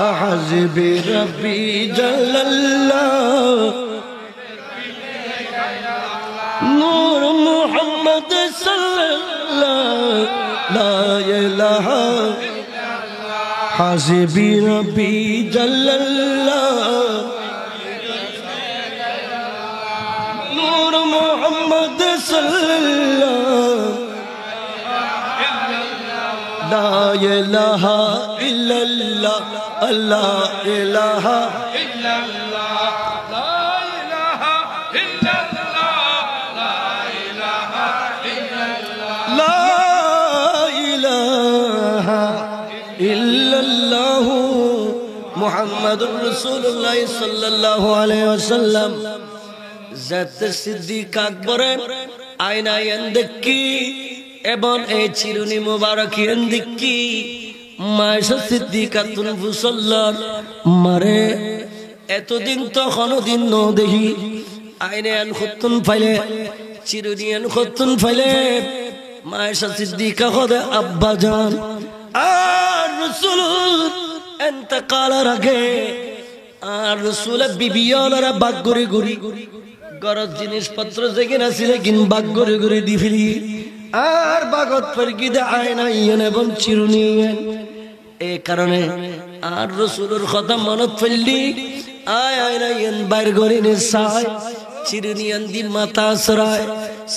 حسبي ربي جل الله نور محمد صلى الله لا إله حسبي ربي جل الله نور محمد صلى الله لا إله إلا الله لا إله إلا الله لا إله إلا الله لا إله إلا الله لا إله إلا الله محمد رسول الله صلى الله عليه وسلم ذات الصديق أكبر আয়না এন্দিকি এবং এই চিরুনি মুবারক এন্দিকি মায়েশা সিদ্দিকাতুল মুসল্লার মারে এতদিন তো কোনদিন ন দেখি আইনে আন খুতুন ফাইলে চিরুনি আন খুতুন ফাইলে মায়েশা সিদ্দিকা খোদে আব্বা জান আর রাসূল ইন্তেকালের আগে আর রাসূল বিবিয়ালরা বাগ করে ঘুরি গরজ জিনিসপত্র যেখানে ছিল কিন বাগ করে ঘুরে দি ফেলি আর বাগত ফরকিদে আয়না ইয়েন এবং চিরুনি এই কারণে আর রাসূলের কথা মনত পড়লি আয় আয়না ইয়েন বাইর করে নে সাই চিরুনি দি মাথা সরায়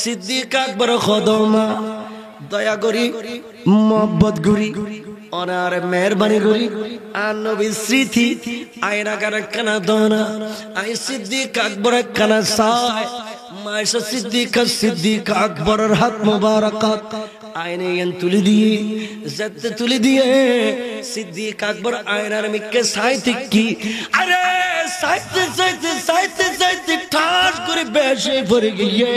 সিদ্দিক আকবর খদমা দয়া করি মোহব্বত করি অনার মেহরবানি করি আর নবী স্মৃতি আয়না কার কানা দনা আই সিদ্দিক আকবর কানা সাই মায়েশা সিদ্দিক আকবরের হাত মুবারকাত আয়নে এন তুলি দিয়ে জেতে তুলি দিয়ে সিদ্দিক আকবর আয়নার মিকে সাইতে কি আরে সাইতে ঠাস করে বেশে পড়ে গিয়ে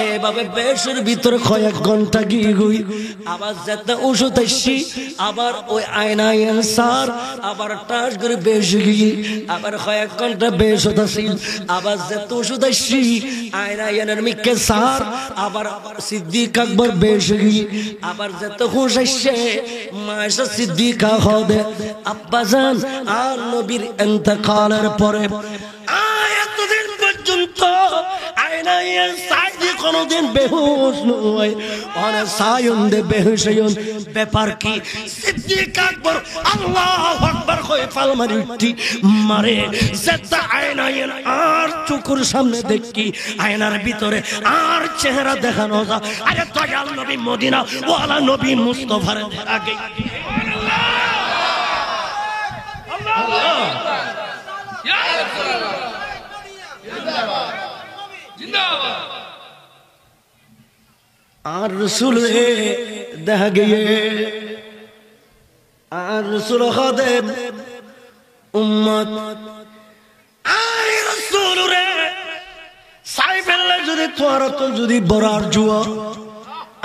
এভাবে বেশের ভিতর কয়েক ঘন্টা গিয়ে গই আবার যেতে ওষুধ আসছি আবার ওই আয়না সার আবার ঠাস করে বেশে গিয়ে আবার কয়েক ঘন্টা বেশ হতাছি আবার যেতে ওষুধ আসছি আয়না এনের মিকে সার আবার সিদ্দিক আকবর বেশে গিয়ে আবার যেতে হুঁশ আসছে মায়েশা সিদ্দিকা খোদে আব্বা জান আর নবীর ইন্তেকালের পরে এতদিন পর্যন্ত আয়না সাইদি কোনদিন বেহুশ নয় অনেক সায়ন্দে বেহুশ হইন ব্যাপার কি সিদ্দিক আকবর আল্লাহু আকবার কই ফালমারি উঠি মারে যেটা আয়না আর চোখের সামনে দেখি আয়নার ভিতরে আর চেহারা দেখানো যায় আরে দয়াল নবী মদিনা ওয়ালা নবী মুস্তাফার আগে আল্লাহ ইয়া রাসূলুল্লাহ জিন্দাবাদ জিন্দাবাদ আর রাসূল দেখা গিয়ে আর রাসূল খাদেম উম্মত আয় রাসূল রে সাইফেল্লা যদি তোর তো যদি বরার জুয়া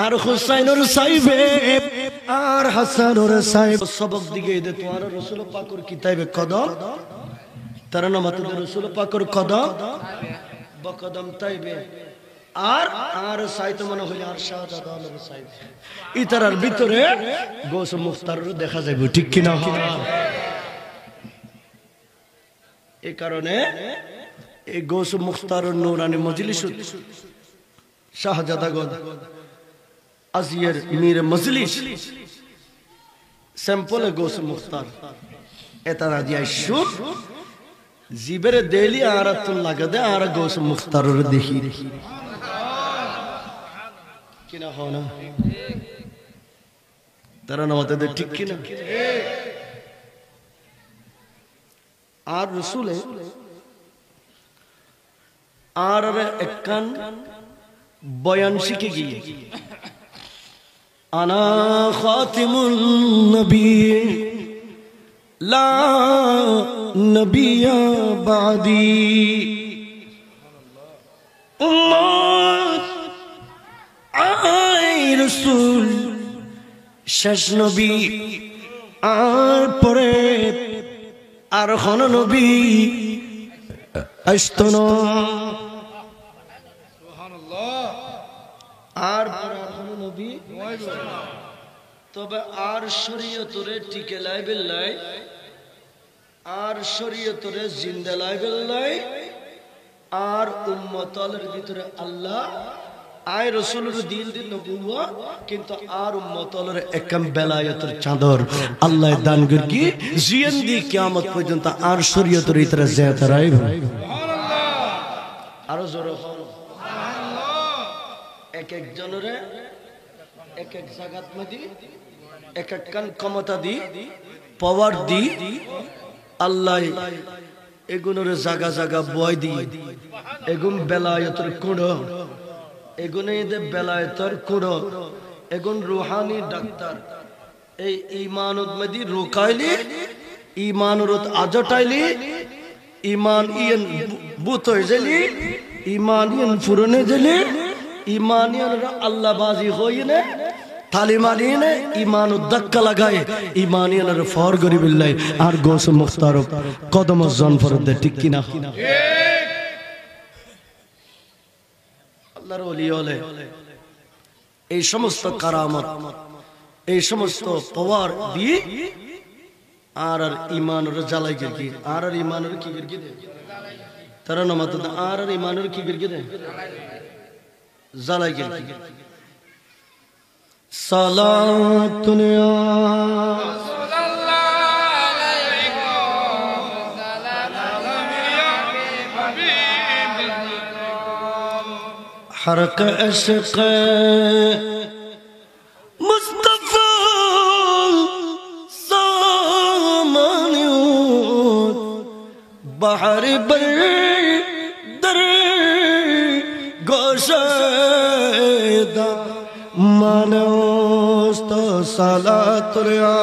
আর হুসাইনের সাইবে আর হাসানের সাইব সবক দিকে দে তোর রাসূল পাকের কিতাবে কদম তার নাম তো রাসূল পাকের কদম বকদম তাইবে আর আর সাইতো মনে হইল আর শাহজাদা আলম সাইব ইতারার ভিতরে গোস মুখতার দেখা যাবে ঠিক কি না এই কারণে এই গোস মুখতার নূরানি মজলিস শাহজাদাগণ আজিয়ের মীর মজলিস স্যাম্পলে গোস মুখতার এতারা দিয়া শুট জিবের দেলি আরাতুল লাগাদে আর গোস মুখতারের দেখি কিনা হয় না তারা নামাতে ঠিক কিনা আর রাসূলে আর একখান বয়ান শিখে গিয়ে আনা খাতিমুন নবী লা নবিয়া বাদি উম্মত আই রাসূল শেষ নবী আর পরে আর কোন নবী আসতো না সুবহানাল্লাহ আর পরে আর কোন নবী তবে আর শরীয়তরে টিকে লাইবেল্লাই আর শরীয়তরে জিন্দা লাইবেল্লাই আর উম্মতের ভিতরে আল্লাহ আয় রাসূলের দিন দিন নবুয়ত কিন্তু আর উম্মতের একম বেলায়েতের চাদর আল্লাহ দান করকি জিন্দি কিয়ামত পর্যন্ত আর শরীয়তের ভিতরে জিয়াত রাখবে সুবহানাল্লাহ আরো জোরে সুবহানাল্লাহ এক এক জনরে এক এক জায়গাত মধ্যে এক এক কান ক্ষমতা দি পাওয়ার দি আল্লাহ এগুনোর জায়গা জায়গা বয় দি এগুন বেলায়েতের কুড়ো এগুনে এদের বেলায়েতের কুড়ো এগুন রুহানি ডাক্তার এই ঈমানত মধ্যে রোকাইলি ঈমানত আজটাইলি ঈমান ইয়ান বুত হয়ে গেলি ঈমান ইয়ান ফুরনে গেলি ঈমান ইয়ান আল্লাহ বাজি হইনে তালিমালিনে ঈমান উদ্দাক্কা লাগায় ঈমানিয়ানের ফর গরিবিল্লাহ আর গোস মুখতার কদম জনফর দে ঠিক কিনা ঠিক আল্লাহর ওলি হলে এই সমস্ত কারামত এই সমস্ত পাওয়ার দিয়ে আর আর ঈমানের জ্বালাই গিয়ে আর আর ঈমানের কি গিয়ে দে তারা নামাত আর আর ঈমানের কি গিয়ে দে জ্বালাই গিয়ে সালাতুন ইয়া রাসূলুল্লাহ আলাইকুম সালাম ইয়া হাবিব হরক ইশক মুস্তাফা সামানিয়ত বাহর বর দর গোশাদা মানস্ত সালাতুল ইয়া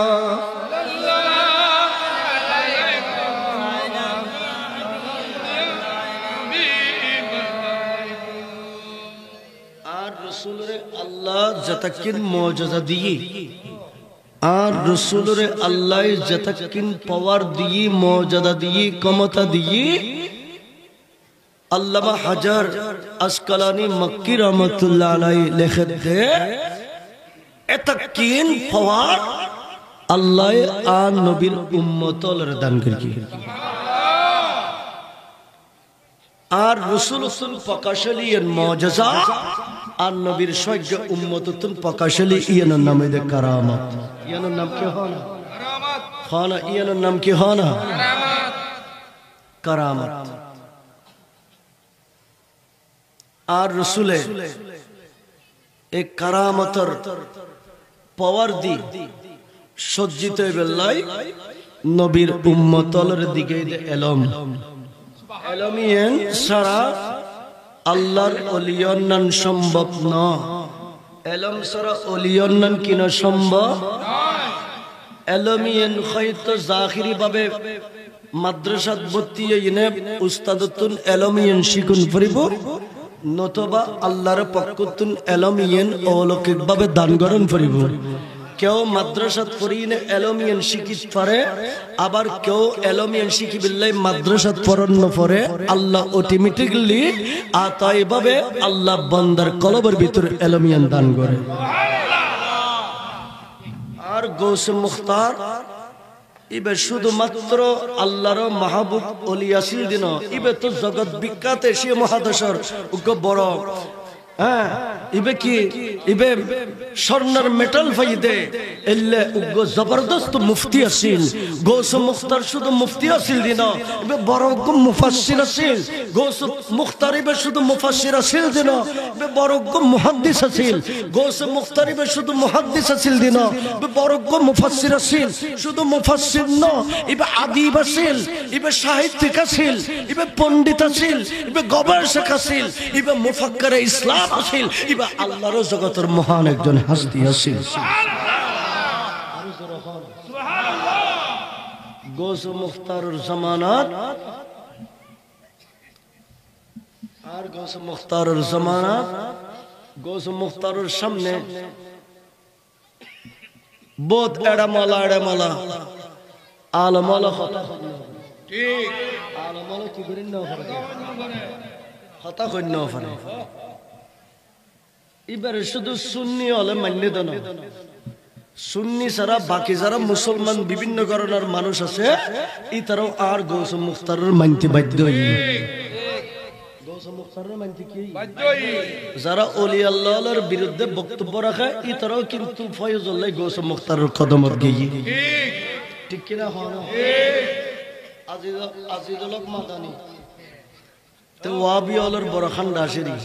আর রাসূলের আল্লাহ যতকিন মুজিজা দিয়ে আর রাসূলের আল্লাহ যতকিন পাওয়ার দিয়ে মুজিজা দিয়ে ক্ষমতা দিয়ে আল্লামা হাজার আসকালানি মক্কি রহমতুল্লাহ আলাইহি লিখতে এতকিন পাওয়ার আল্লাহ আর নবীর উম্মতর দান করি আর রাসূল প্রকাশলি এর মুজিজা আর নবীর সৈন্য উম্মততুন প্রকাশলি ইয়ার নামে দে কারামত ইয়ার নাম কি হয় কারামত খানা ইয়ার নাম কি হয় না কারামত আর রসুলে এক কারামতর পাওয়ার দি সজ্জিত বেল্লাই নবীর উম্মতর দিকে এলম এলমিয়েন সারা আল্লাহর ওলিয়ন্নান সম্ভব না এলম সারা ওলিয়ন্নান কিন সম্ভব এলমিয়েন হয়তো জাহিরি ভাবে মাদ্রাসাত ভর্তি ইনে উস্তাদতুন এলমিয়েন শিকুন পড়িব নতবা আল্লাহর পক্ষতুন এলমিয়েন অলৌকিক ভাবে দান গ্রহণ করিব কেউ মাদ্রাসাত পড়িনে এলমিয়েন শিখিত পারে আবার কেউ এলমিয়েন শিখি বিল্লাই মাদ্রাসাত পড়ন পড়ে আল্লাহ অটোমেটিক্যালি আতাই ভাবে আল্লাহ বান্দার কলবের ভিতর এলমিয়েন দান করে আর গৌস মুখতার ইবে শুধুমাত্র আল্লাহর মাহবুব ওলি আসিল দিন ইবে তো জগৎ বিখ্যাত এশিয়া মহাদেশের বড় হ্যাঁ ইবে কি ইবে স্বর্ণের মেটাল ফাইদে এলে উগ্র জবরদস্ত মুফতি আসিল গৌস মুখতার শুধু মুফতি আসিল দিন ইবে বড় মুফাসসির আসিল গৌস মুখতার ইবে শুধু মুফাসসির আসিল দিন ইবে বড় মুহাদ্দিস আসিল গৌস মুখতার ইবে শুধু মুহাদ্দিস আসিল দিন ইবে বড় মুফাসসির আসিল শুধু মুফাসসির ন ইবে আদিব আসিল ইবে সাহিত্যিক আসিল ইবে পণ্ডিত আসিল ইবে গবেষক আসিল ইবে মুফাক্কির ইসলাম আসিল ইবা আল্লাহর জগতের মহান একজন হাস্তি আসিল সুবহানাল্লাহ গৌস মুখতারের জামানাত আর গৌস মুখতারের জামানাত গৌস মুখতারের সামনে বহুত এড়ামালা আলমালা কথা ঠিক আলমালা কি করেন না কথা কইন না পারে এবারে শুধু সুন্নি হলে মান্য দেন সুন্নি ছাড়া বাকি যারা মুসলমান বিভিন্ন কারণের মানুষ আছে ইতারাও আর গৌসুম মুখতারের মানতে বাধ্য। যারা ওলি আল্লাহর বিরুদ্ধে বক্তব্য রাখে ইতারাও কিন্তু ফয়জুল্লাহ গৌসুম মুখতারের কদমত গিয়ে ঠিক কিনা হয়। আজিজুল হক মাদানি তো ওয়াবি আলোর বড় খান্ডা আসেনি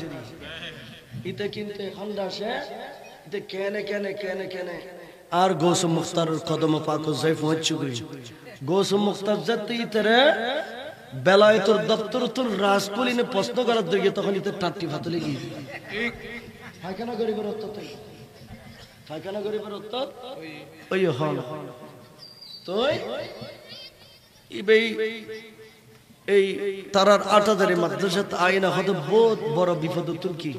ইতে কিন্তু খান্ডা আসে ইতে কেনে কেনে কেনে কেনে আর গৌসুম মুখতারের কদম পাক যাই পৌঁছে গই। গৌসুম মুখতার যাতে ইতরে বেলায়েতের দপ্তর তোর রাজকুলিনে প্রশ্ন করার দিকে তখন ইতে টাট্টি ফাতলে গিয়ে ঠিক ফায়খানা গরিবের অর্থ ফায়খানা গরিবের অর্থ ওই হল তো এই তারার ৮০০০ মাদ্রাসাত আইনা হয়তো বহুত বড় বিপদ তুর্কি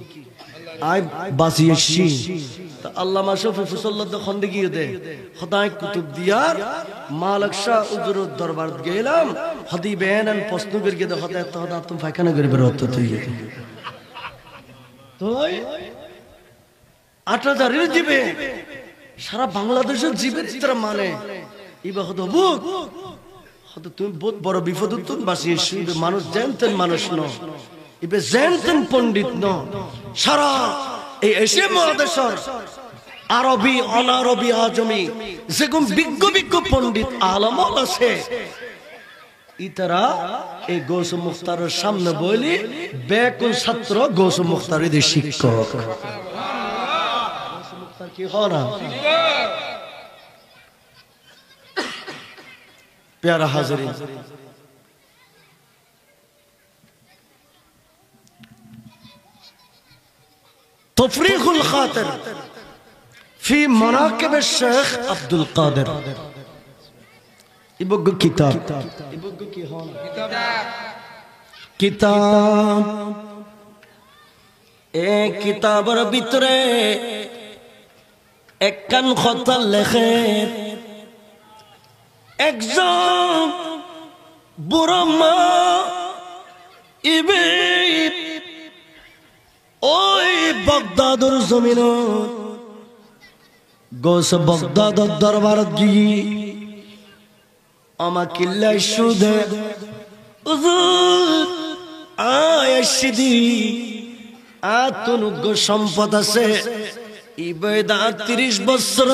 আই বাসিয়েছি তা আল্লামা শফি ফুসল্লাদ খন্ডগি দে খোদাই কুতুব দিয়ার মালিক শাহ উজুর দরবার গেলাম হদি বেনান প্রশ্ন করকে দে খোদা তো তুমি ফায়খানা গরিব রত তুই তুই ৮০০০ দিবে সারা বাংলাদেশের জীবের চিত্র মানে ইবা হতো বুক হয়তো তুমি বহুত বড় বিপদ তুমি বাঁচিয়েছি মানুষ জানতেন মানুষ ন ইবে জানতেন পণ্ডিত ন সারা এই এশিয়া মহাদেশের আরবি অনারবি আজমি যেগুন বিজ্ঞ বিজ্ঞ পণ্ডিত আলমল আছে ইতারা এই গৌসুম মুখতারের সামনে বলি বেকুন ছাত্র গৌসুম মুখতারের শিক্ষক গৌসুম মুখতার কি হয় না प्यारा हाज़रीन तफरीखुल खातिर फी मनाकिब शेख अब्दुल कादिर इबुग किताब इबुग की होन किताब ए किताबर भितरे एकखान खता लेखे একজন বুড়ো মা ইবে ওই বাগদাদের জমিন গোস বাগদাদের দরবার গিয়ে আমাকে লাইশুদে হুজুর আয়শিদি আতুনুগ সম্পদ আছে ইবে ৩০ বছর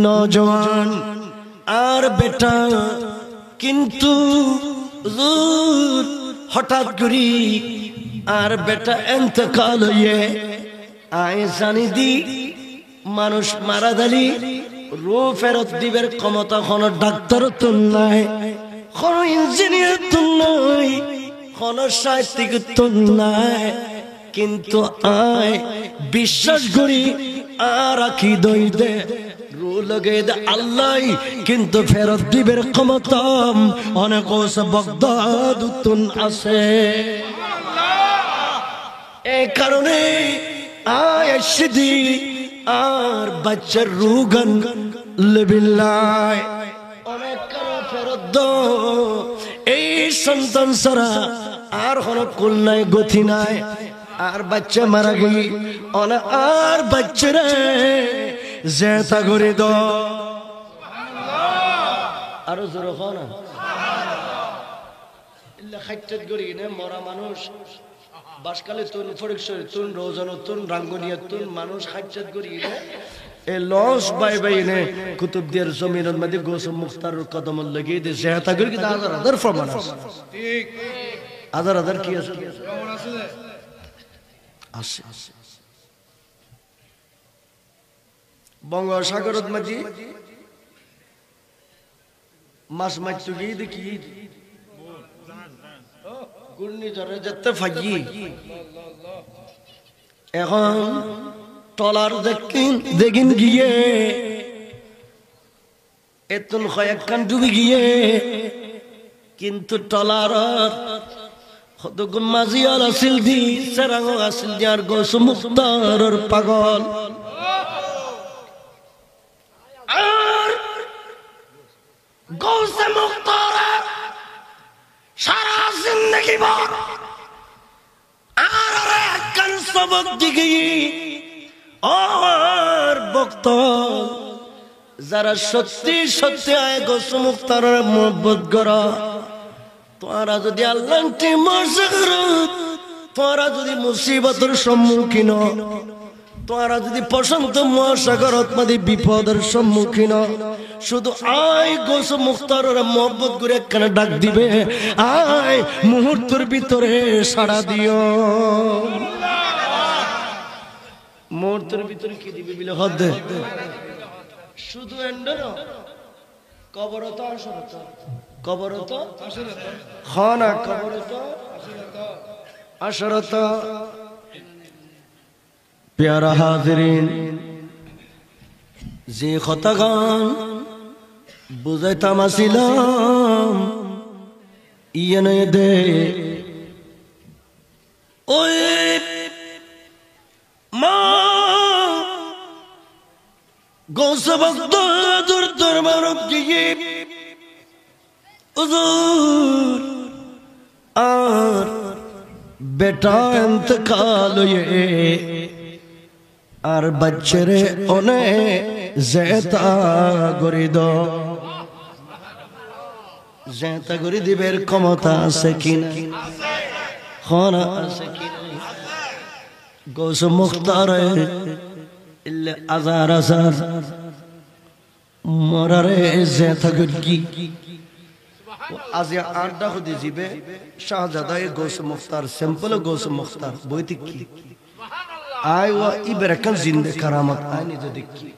নওজওয়ান আর বেটা কিন্তু হঠাৎ করি আর বেটা ইন্তেকাল হয়ে আয় জানি দি মানুষ মারা দালি রূহ ফেরত দিবের ক্ষমতা কোন ডাক্তার তো নাই কোন ইঞ্জিনিয়ার তো নাই কোন সাহিত্যিক তো নাই কিন্তু আয় বিশ্বাস করি আর কি দই দে লগে আল্লাহ কিন্তু ফেরত দিবের ক্ষমতা অনেক বাগদাদ আছে এই কারণে আয়শিদি আর বাচ্চার রুগান লিল্লাহ অনেক ফেরত দাও এই সন্তান ছাড়া আর কোন কুল নাই গতি নাই আর বাচ্চা মারা গই অনেক আর বাচ্চারা জেতা করে দ আরো জোরে হও না ইল্লা খাইতে গরি নে মরা মানুষ বাসকালে তুন ফরিকশর তুন রোজানো তুন রাঙ্গুনিয়া তুন মানুষ খাইতে গরি নে এ লস বাই বাই নে কুতুবদিয়ার জমিনের মধ্যে গৌসুম মুখতারের কদম লাগিয়ে দে জেতা করে কি হাজার প্রমাণ আছে ঠিক হাজার কি আছে প্রমাণ আছে আছে বঙ্গোপসাগরত মাঝি মাছ মাছ গিয়ে দেখি ঘূর্ণিঝড়ে যেতে ফাঁকি এখন টলার দেখিন গিয়ে এতন কয়েকখান ডুবি গিয়ে কিন্তু টলার কতগুণ মাঝিয়াল আসিল দি সেরাঙ আসিল দি আর গৌসুম মুখতারের পাগল গৌসে মুখতার সারা জিন্দগি ভর আর একখান সবক দিকে আর ভক্ত যারা সত্যি সত্যি আয় গৌস মুখতারের মোহব্বত করা তোরা যদি আল্লাহ তোরা যদি মুসিবতের সম্মুখীন তোরা যদি প্রশান্ত মহাসাগরত মাঝে বিপদের সম্মুখীন শুধু আয় গৌস মুখতারের মোহব্বত করে একখানে ডাক দিবে আয় মুহূর্তের ভিতরে সাড়া দিও মুহূর্তের ভিতরে কি দিবে বলে হদ শুধু এন্ডর কবরত আসরত কবরত খানা কবরত আসরত প্যারা হাজিরিন যে খতাগান বুঝাইতাম আসিলাম ইয়ে দে ওই মা গৌস ভক্ত দরবার গিয়ে হুজুর আর বেটা ইন্তকাল হয়ে আর বাচ্চারে ওনে জেতা গরি দ জেতা গরি দিবের ক্ষমতা আছে কিনা খানা আছে কিনা গৌস মুখতার ইল্লে আজার আজার মরারে জেতা গরি আজ আড্ডা হতে যাবে শাহজাদায়ে গৌস মুখতার সিম্পল গৌস মুখতার বইতে কি আয় ওয়া ইবরাকান জিন্দে কারামত আয় নিজে দেখি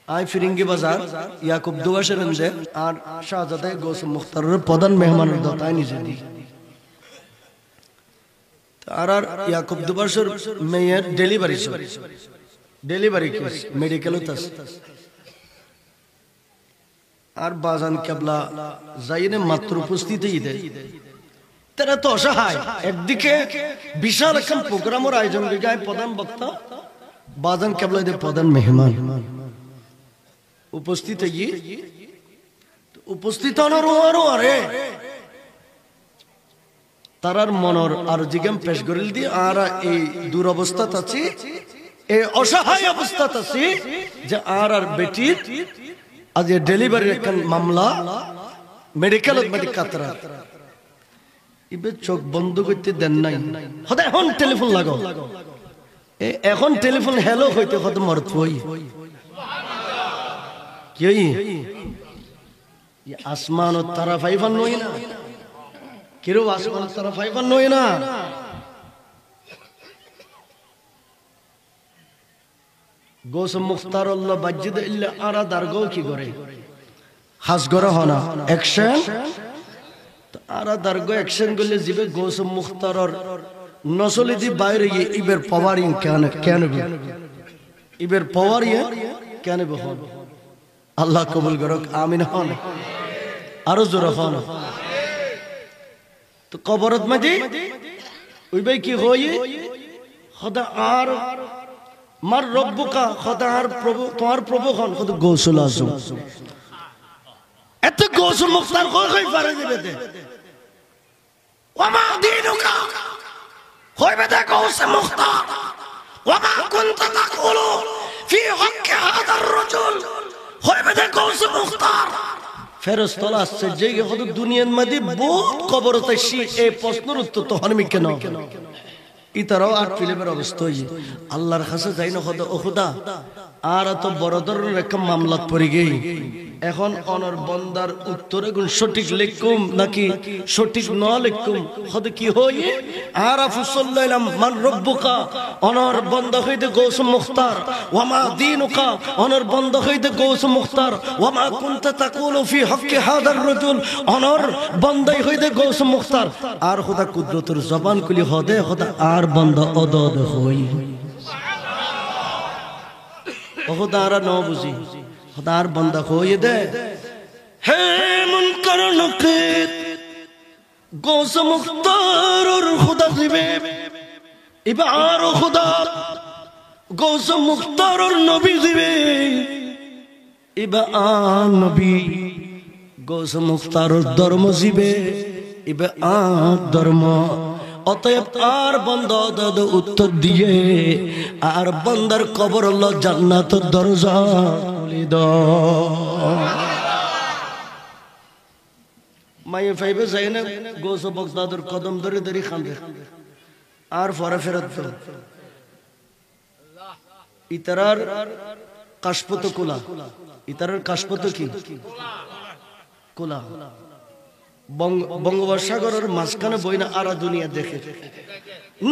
আয় ফিরিঙ্গি বাজার ইয়াকুব দুবাশের এন্ডে আর শাহজাদায়ে গৌস মুখতারের প্রধান মেহমানের দতায় নিজে দি আর ইয়াকুব দুবাশের মেয়ের ডেলিভারি কেস মেডিকেলত আছে আর বাজান কেবলা যাইনে মাত্র উপস্থিতই দেয় তারা তো অসহায় একদিকে বিশাল একটা প্রোগ্রামের আয়োজন করে প্রধান বক্তা বাজান কেবলা প্রধান মেহমান উপস্থিত উপস্থিত আরে তারার মনর আর জিগাম পেশ করিল দি আর এই দুরবস্থা আছে এই অসহায় অবস্থা আছে যে আর বেটির আজ ডেলিভারি একটা মামলা মেডিকেলত মধ্যে কাতরা ইবে চোখ বন্ধ করতে দেন নাই হতে এখন টেলিফোন লাগাও এখন টেলিফোন হ্যালো হইতে কত মরত হই কি আসমান ও তারা ফাইফান নই না কিরো আসমান তারা ফাইফান নই না গৌস মুখতার আল্লাহ বাজ্জিদ ইল্লা আরা দারগো কি করে হাস গরে হনা অ্যাকশন আরা দারগো অ্যাকশন গুলি জিবে গৌস মুখতারর নসলি দি বাইরে ইবের পাওয়ারিং কেন ইবের পাওয়ারিং কেন বহন আল্লাহ কবুল করুক আমিন হন আরো জোরে হন তো কবরত মাঝে ওই ভাই কি হই খোদা আর মার রব্বুকা খোদা আর প্রভু তোমার প্রভু হন খোদা গৌসুল আজম এত গৌস মুখতার কই পারে দিবে দে ওমা দীনুকা কইবে দে গৌস মুখতার ওমা কুনতা তাকুলু ফি হক হাদার রাজুল কইবে দে গৌস মুখতার ফেরেশতা আসছে যে হদ দুনিয়ার মধ্যে বহুত কবরত আছে এই প্রশ্নের উত্তর তো হনমি কেন ইতারাও আর ফিলিমের অবস্থা হই আল্লাহর কাছে যাই না খোদা ও খোদা আর তো বড় ধরনের একটা মামলাত পড়ে গই এখন অনর বন্দার উত্তরে গুণ সঠিক লিখুম নাকি সঠিক ন লিখুম খোদা কি হই আর আফসাল্লাম মান রব্বুকা অনর বন্দা হইতে গৌস মুখতার ওয়া মা দীনুকা অনর বন্দা হইতে গৌস মুখতার ওয়া মা কুনতা তাকুলু ফি হক হাদার রাজুল অনর বন্দাই হইতে গৌস মুখতার আর খোদা কুদরতের জবান কুলি হদে খোদা আর বন্দা অদদ হই খোদারা ন বুঝি খোদার বন্দা হয়ে দে হে মুনকার নকির গৌস মুখতার খোদা দিবে এবার খোদা গৌস মুখতার নবী দিবে এবার নবী গৌস মুখতার ধর্ম দিবে এবার ধর্ম অতএব আর বন্ধ উত্তর দিয়ে আর বন্দার কবর হলো জান্নাতের দরজা খুলে দাও। মায়ে ফাইবে যাই না গোস বগদাদুর কদম ধরে ধরে খান্দে আর পরে ফেরত দাও। ইতারার কাশপত কোলা, ইতারার কাশপত কি কোলা। বঙ্গোপসাগরের মাঝখানে বইনা আরা দুনিয়া দেখে।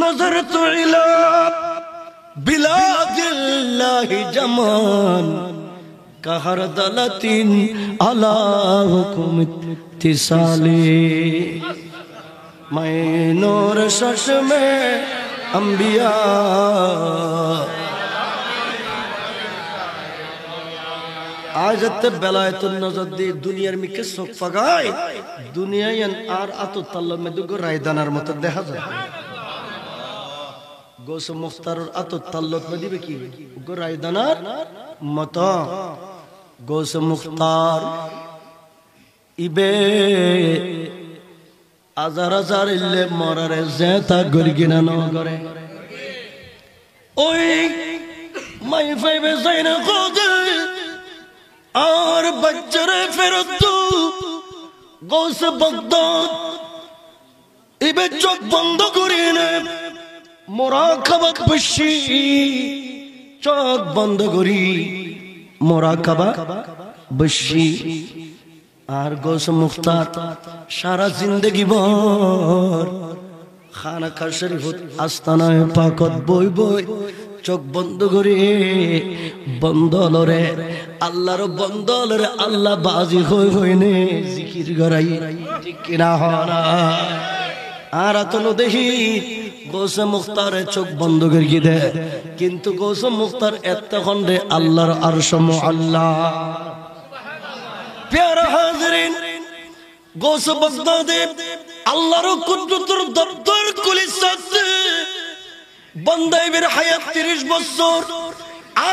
নজরতু ইলা বিলাদিল্লাহি জামান কাহার দালাতিন আলা হুকুম ইত্তিসালি मैं नूर शश में अंबिया आजत बेलायतुन नजर दी दुनियार मिके सोक पगाय दुनियायन आर आतो तल्लो में दुगो रायदानार मतो देखा যায় गोस मुख्तारर आतो तल्लोत में दिबे की गो रायदानार मतो गोस मुख्तार इबे আজার আজার ইল্লে মরারে জেতা গরগিনা ন করে ওই মাই ফাইবে যাইনা কোদে আর বাচ্চারে ফেরত দু গোস বগদাদ ইবে চোখ বন্ধ করিনে মুরাকাবা বেশি চোখ বন্ধ করি মুরাকাবা বেশি আর গোস মুখতার সারা জিন্দগি ভর খানাকা শরীফত আস্তানায় পাকত বই বই চোখ বন্ধ করে বন্দলরে আল্লাহর বন্দলরে আল্লাহ বাজি হই হইনে জিকির গরাই ঠিক কিনা হনা আর আতনো দেখি গোস মুখতারে চোখ বন্ধ করে দে কিন্তু গোস মুখতার এতক্ষণে আল্লাহর আরশ মুআল্লা। प्यारा हाज़रीन गोस बगदादे अल्लाहर कुद्रतर दफ्तर खुली साथे बंदे बेर हायात 30 বছর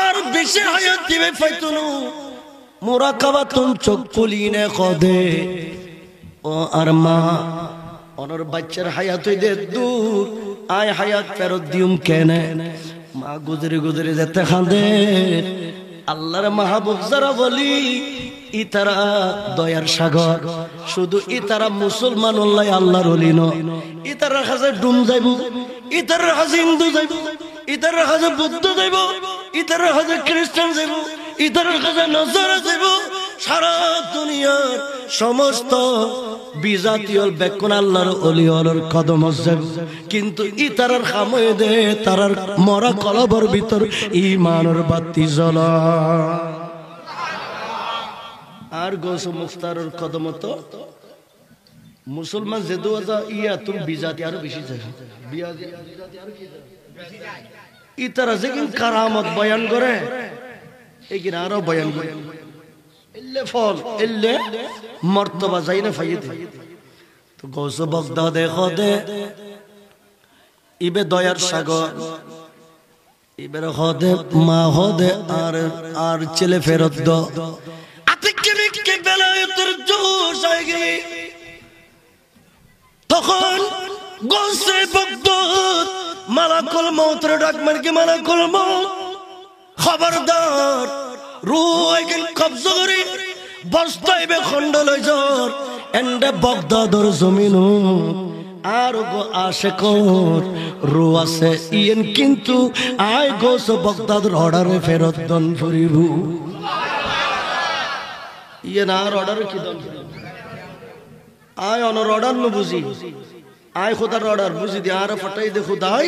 আর বেশি হায়াত দিবে ফাইতুনু মুরাকাবাতুন চোখ খুলিনে কদে ও আর মা অনর বাচ্চার হায়াত হইদে দূর আয় হায়াত ফেরত দিউম কেনে মা গুজরে গুজরে যেতে কাঁদে আল্লাহর মাহবুব যারা বলি ইতারা দয়ার সাগর শুধু ইতারা মুসলমান আল্লাহ আল্লাহর ওলি ন ইতারা কাছে ডুম যাইব ইতারা কাছে হিন্দু যাইব ইতারা কাছে বুদ্ধ যাইব ইতারা কাছে খ্রিস্টান যাইব ইতারা কাছে নাসারা যাইব সারা দুনিয়ার সমস্ত বিজাতীয় বেকুন আল্লাহর ওলি ওলির কদম যাইব কিন্তু ইতারার খাময়ে দে তারার মরা কলবর ভিতর ঈমানের বাতি জ্বলা আর গোস মুখতারের কদম তো মুসলমান যে দুজা ইয়া তুমি বিজাতি আরো বেশি যায় বিজাতি আরো কি যায় ইতারা যে কি কারামত বয়ান করে এই কি আরো বয়ান করে ইল্লে ফল ইল্লে মর্তবা যাই না ফাইদে তো গোস বগদাদ খদে ইবে দয়ার সাগর ইবে খদে মা খদে আর ছেলে ফেরত দাও আতিকে বেলায়েতের জোশ আগে তখন গোসে বগদাদ মালাকুল মউতের ডাক মারকে মালাকুল মউত খবরদার রূহ এখন কবজা করে বস্তাইবে খন্ড লই জর এন্ডে বগদাদর জমিনু আর গো আশিকর রূহ আছে ইয়েন কিন্তু আয় গোস বগদাদর অর্ডারে ফেরত দন ফুরিবু ইয়েন আর অর্ডারে কি দন আয় অনর অর্ডার ন বুঝি আয় খোদার অর্ডার বুঝি দি আর ফটাই দে খুদাই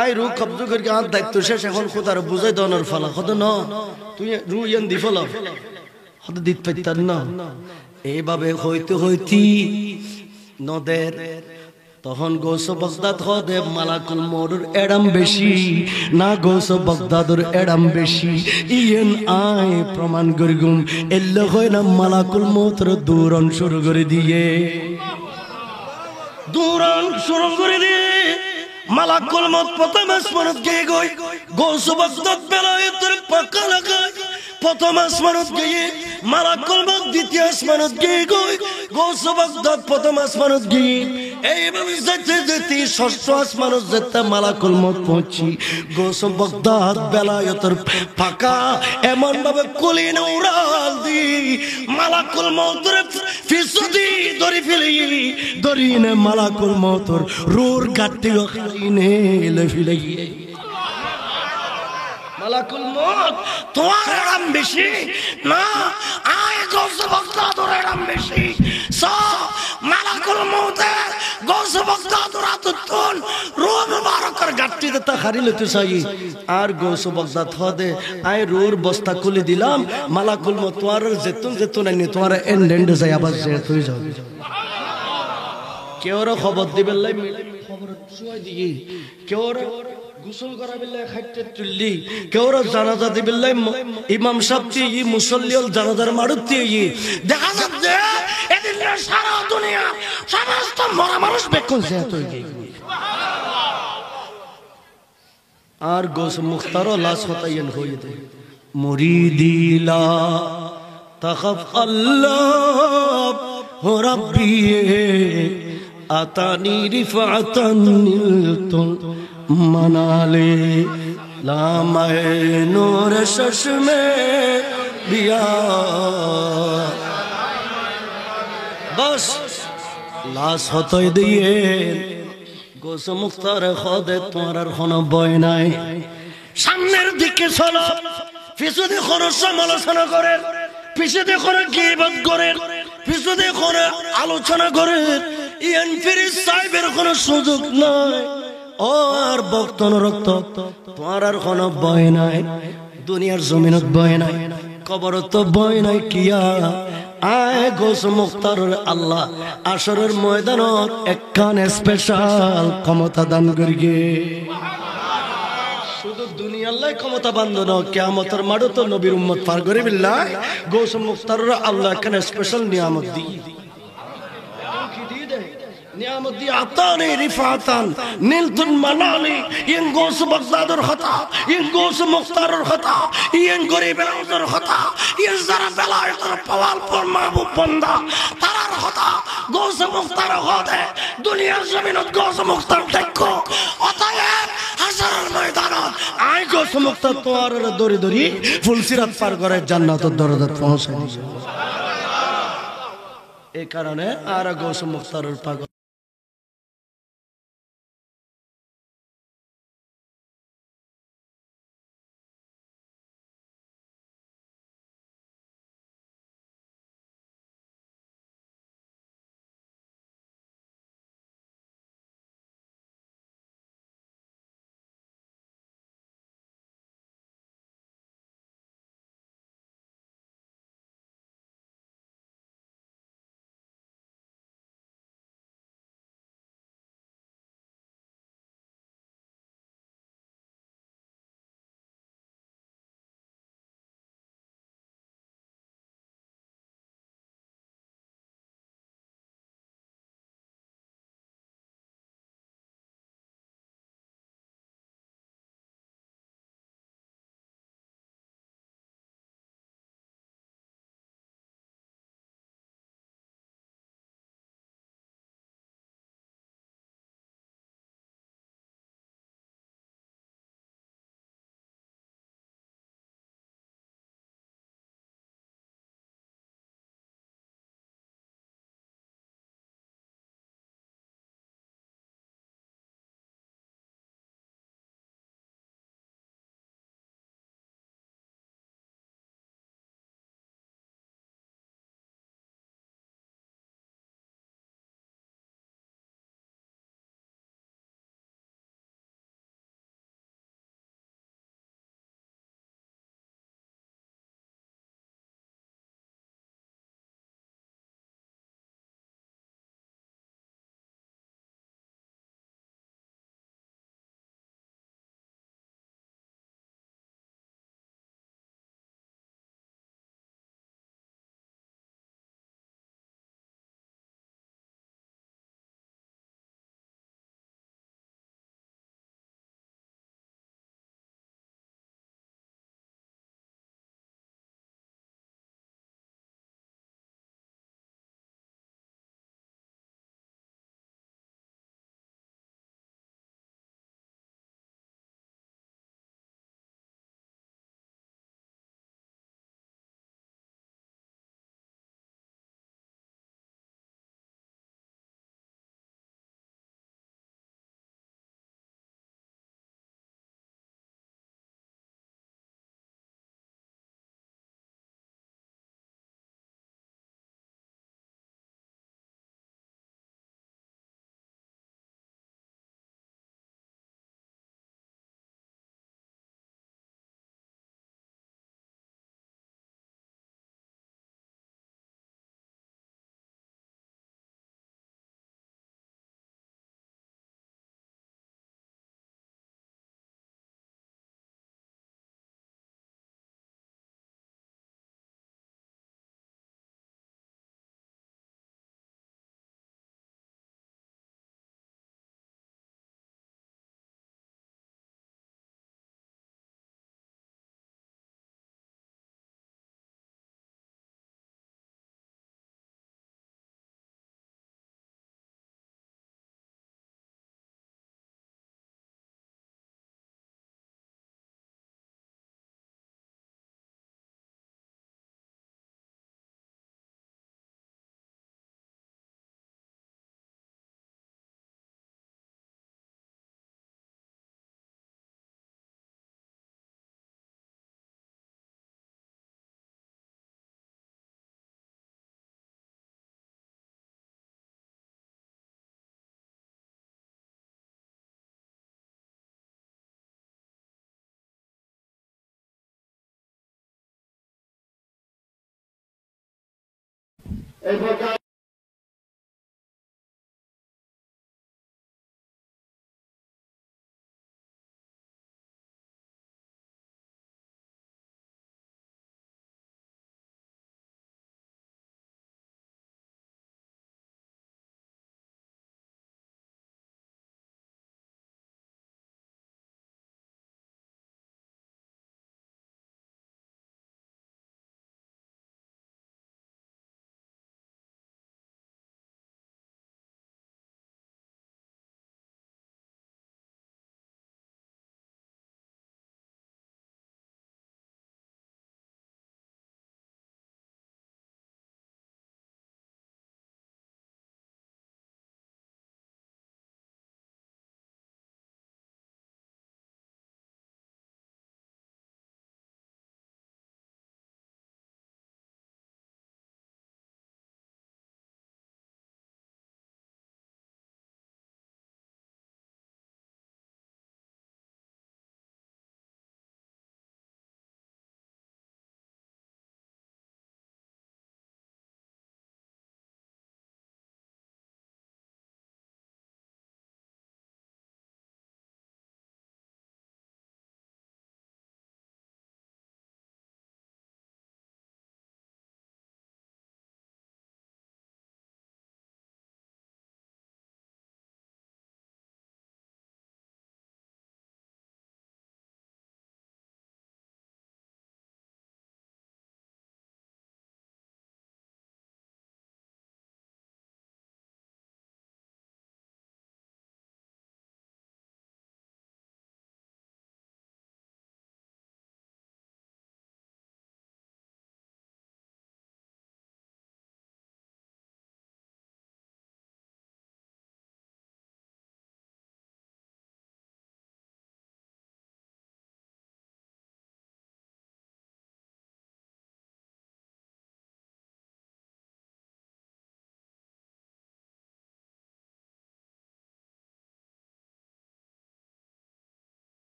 আয় রূহ কবজা করে আর দায়িত্ব শেষ এখন খোদার বুঝাই দনর ফলা খোদ ন তুই রূহ ইয়েন দি ফলা খোদ দিত পাইতার না এইভাবে হইতে হইতি নদের তখন গোস বগদাদ খদে মালাকুল মউতের এডাম বেশি না গোস বগদাদর এডাম বেশি ইয়েন আয় প্রমাণ করিগুম এল্লে হয় না মালাকুল মউতের দূরন শুরু করে দিয়ে দূরন শুরু করে দিয়ে মালাকুল মউত প্রথম আসমানত গিয়ে গই গোস বগদাদ বেলায়েতের পাকা লাগায় প্রথম আসমানত গিয়ে মালাকুল মউত দ্বিতীয় আসমানত গিয়ে গই গোস বগদাদ প্রথম আসমানত গিয়ে এইভাবে যেতে যেতে ষষ্ঠ আসমান যেতে মালাকুল মউত পৌঁছি গোস বাগদাদ বেলায়েতের ফাঁকা এমন ভাবে কলিনে উড়াল দি মালাকুল মউতের ফিসুদি ধরি ফেলি ধরিনে মালাকুল মউতের রূর গাটি খাইনে লফিলে মালাকুল মউত তোমার নাম বেশি না আয় গোস বাগদাদের নাম বেশি সো মালাকুল মউতে গোস বাগদাদের আতুন রূহ মুবারকের গাটি দিতে খারি লতে চাই আর গোস বাগদাদ হদে আয় রূর বস্তা খুলে দিলাম মালাকুল মউত তোমার যেতুন আনি তোমার এন্ড যায় আবার যে তুই যাও কেউর খবর দিবেন লাই খবর শুয়াই দিই কেউর গোসল করাবিল্লাহ খাইতে তুললি কেউর জানাজা দিবিল্লাহ ইমাম সাহেবটি মুসল্লিল জানাজার মারুতি দেখা যাচ্ছে এদিন সারা দুনিয়া সমস্ত মরা মানুষ বেকুন সে হয়ে গেল আর গোস মুখতারও লাশ হতাইন হয়ে দে মুরিদিলা তাখাফ আল্লাহ হো রাব্বি আতানি রিফাতান নিলতুন मनाले लामाए नूर चश्मे बिया बस लाश हतई दिए गोस मुख्तार खदे তোমার কোনো ভয় নাই সামনের দিকে চলো পিছু দেখো সমালোচনা করে পিছু দেখো গীবত করে পিছু দেখো আলোচনা করে ইয়ান ফিরিস সাহেবের কোনো সুযোগ নাই ও আর বক্তন রক্ত তোমার আর কোনো ভয় নাই দুনিয়ার জমিনত ভয় নাই কবরত ভয় নাই কিয়া আয় গোস মুখতারের আল্লাহ আসরের ময়দানত একখান স্পেশাল ক্ষমতা দান করিগে শুধু দুনিয়ার লাই ক্ষমতা বান্ধব কিয়ামতের মাঠে তো নবীর উম্মত পার করে বিল্লাহ গোস মুখতারের আল্লাহ একখান স্পেশাল নিয়ামত দি নিয়ামত দি আতানি রিফাতান নিলতুন মানালি ইন গোস বাগদাদের কথা ইন গোস মুখতারের কথা ইন গরিবের কথা ইন যারা বেলায়েতের পাওয়াল পর মাহবুব বান্দা তারার কথা গোস মুখতার হদে দুনিয়ার জমিনত গোস মুখতার দেখো অতএব হাসরের ময়দানত আই গোস মুখতার তোয়ার দরি দরি ফুলসিরাত পার করে জান্নাতের দরজাত পৌঁছে এই কারণে আর গোস মুখতারের পাগল এই